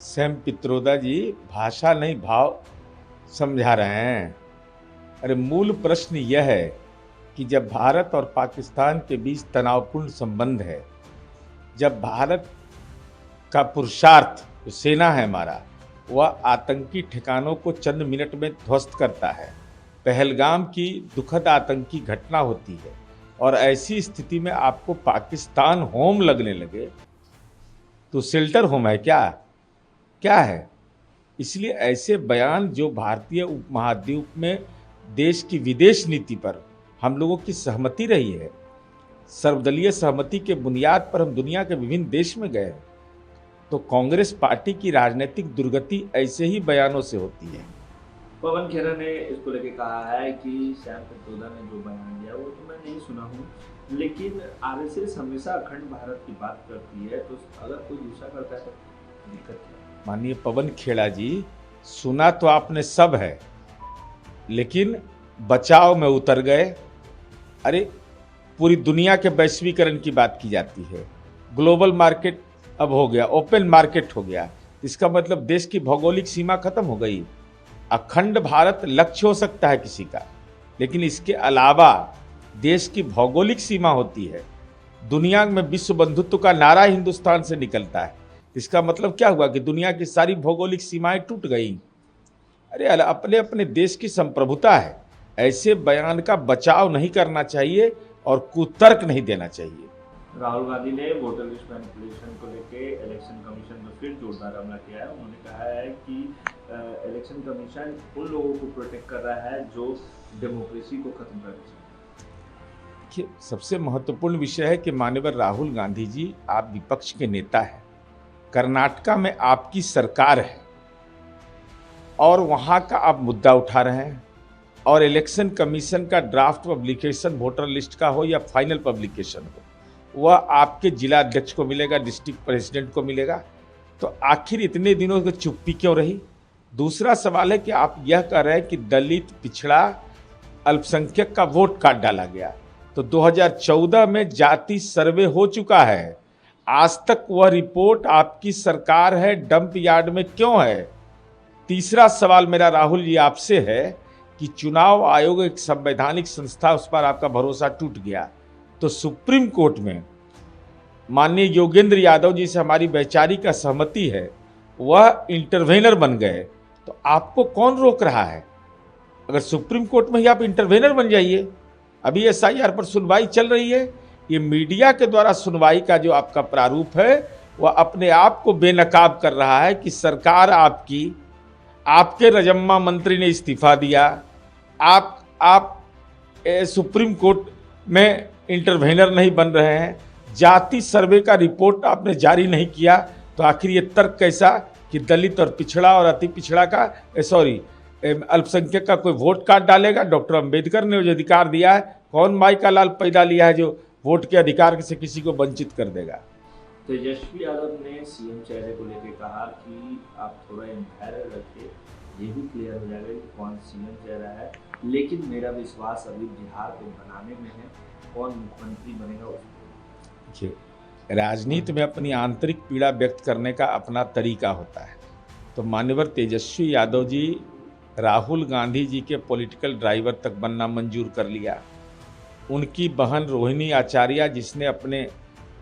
Sam Pitroda जी भाषा नहीं भाव समझा रहे हैं। अरे मूल प्रश्न यह है कि जब भारत और पाकिस्तान के बीच तनावपूर्ण संबंध है, जब भारत का पुरुषार्थ जो सेना है हमारा, वह आतंकी ठिकानों को चंद मिनट में ध्वस्त करता है। पहलगाम की दुखद आतंकी घटना होती है और ऐसी स्थिति में आपको पाकिस्तान होम लगने लगे तो शेल्टर होम है क्या? क्या है? इसलिए ऐसे बयान जो भारतीय उपमहाद्वीप में देश की विदेश नीति पर हम लोगों की सहमति रही है, सर्वदलीय सहमति के बुनियाद पर हम दुनिया के विभिन्न देश में गए, तो कांग्रेस पार्टी की राजनीतिक दुर्गति ऐसे ही बयानों से होती है। पवन खेरा ने इसको लेके कहा है कि सैम पित्रोदा ने जो बयान दिया वो तो मैं नहीं सुना हूँ, लेकिन आरएसएस हमेशा अखंड भारत की बात करती है, तो अगर कोई दूसरा करता है तो दिक्कत क्या है? माननीय पवन खेड़ा जी, सुना तो आपने सब है, लेकिन बचाव में उतर गए। अरे पूरी दुनिया के वैश्वीकरण की बात की जाती है, ग्लोबल मार्केट अब हो गया, ओपन मार्केट हो गया। इसका मतलब देश की भौगोलिक सीमा खत्म हो गई। अखंड भारत लक्ष्य हो सकता है किसी का, लेकिन इसके अलावा देश की भौगोलिक सीमा होती है। दुनिया में विश्व बंधुत्व का नारा हिंदुस्तान से निकलता है। इसका मतलब क्या हुआ कि दुनिया की सारी भौगोलिक सीमाएं टूट गई। अरे अपने अपने देश की संप्रभुता है, ऐसे बयान का बचाव नहीं करना चाहिए और कुतर्क नहीं देना चाहिए। राहुल गांधी ने वोटर लिस्ट मैनिपुलेशन को लेके इलेक्शन कमीशन पर फिर जोरदार हमला किया है। उन्होंने कहा है कि इलेक्शन कमीशन उन लोगों को प्रोटेक्ट कर रहा है जो डेमोक्रेसी को खत्म करना चाहते हैं। सबसे महत्वपूर्ण विषय है कि माननीय राहुल गांधी जी, आप विपक्ष के नेता हैं, कर्नाटका में आपकी सरकार है और वहां का आप मुद्दा उठा रहे हैं, और इलेक्शन कमीशन का ड्राफ्ट पब्लिकेशन वोटर लिस्ट का हो या फाइनल पब्लिकेशन हो, वह आपके जिला अध्यक्ष को मिलेगा, डिस्ट्रिक्ट प्रेसिडेंट को मिलेगा। तो आखिर इतने दिनों की चुप्पी क्यों रही? दूसरा सवाल है कि आप यह कह रहे हैं कि दलित, पिछड़ा, अल्पसंख्यक का वोट काट डाला गया। तो 2014 में जाति सर्वे हो चुका है, आज तक वह रिपोर्ट आपकी सरकार है डंप यार्ड में क्यों है? तीसरा सवाल मेरा राहुल जी आपसे है कि चुनाव आयोग एक संवैधानिक संस्था, उस पर आपका भरोसा टूट गया, तो सुप्रीम कोर्ट में माननीय योगेंद्र यादव जी से हमारी वैचारिक असहमति है, वह इंटरवेनर बन गए, तो आपको कौन रोक रहा है? अगर सुप्रीम कोर्ट में ही आप इंटरवेनर बन जाइए। अभी एसआईआर पर सुनवाई चल रही है। ये मीडिया के द्वारा सुनवाई का जो आपका प्रारूप है, वह अपने आप को बेनकाब कर रहा है कि सरकार आपकी, आपके रजम्मा मंत्री ने इस्तीफा दिया, आप सुप्रीम कोर्ट में इंटरवेनर नहीं बन रहे हैं, जाति सर्वे का रिपोर्ट आपने जारी नहीं किया, तो आखिर ये तर्क कैसा कि दलित और पिछड़ा और अति पिछड़ा का अल्पसंख्यक का कोई वोट काट डालेगा? डॉक्टर अंबेडकर ने जो अधिकार दिया है, कौन माई का लाल पैदा लिया है जो वोट के अधिकार से किसी को वंचित कर देगा? तेजस्वी यादव ने सीएम चेहरे को लेकर कहा कि आप थोड़ा धैर्य रखिए, ये भी क्लियर हो जाएगा कि कौन सीएम चेहरा है, लेकिन मेरा विश्वास अभी बिहार को बनाने में है, कौन मुख्यमंत्री बनेगा उसको। राजनीति में अपनी आंतरिक पीड़ा व्यक्त करने का अपना तरीका होता है। तो मान्यवर तेजस्वी यादव जी राहुल गांधी जी के पॉलिटिकल ड्राइवर तक बनना मंजूर कर लिया। उनकी बहन रोहिणी आचार्य, जिसने अपने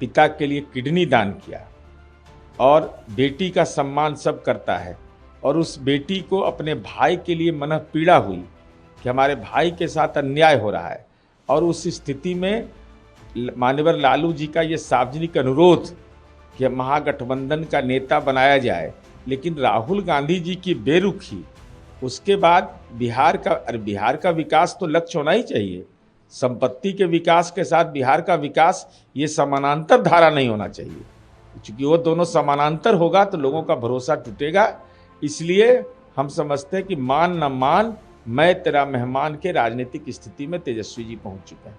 पिता के लिए किडनी दान किया, और बेटी का सम्मान सब करता है, और उस बेटी को अपने भाई के लिए मन पीड़ा हुई कि हमारे भाई के साथ अन्याय हो रहा है, और उस स्थिति में मान्यवर लालू जी का ये सार्वजनिक अनुरोध कि महागठबंधन का नेता बनाया जाए, लेकिन राहुल गांधी जी की बेरुखी, उसके बाद बिहार का विकास तो लक्ष्य होना ही चाहिए। संपत्ति के विकास के साथ बिहार का विकास, ये समानांतर धारा नहीं होना चाहिए, क्योंकि वो दोनों समानांतर होगा तो लोगों का भरोसा टूटेगा। इसलिए हम समझते हैं कि मान न मान, मैं तेरा मेहमान के राजनीतिक स्थिति में तेजस्वी जी पहुंच चुके हैं।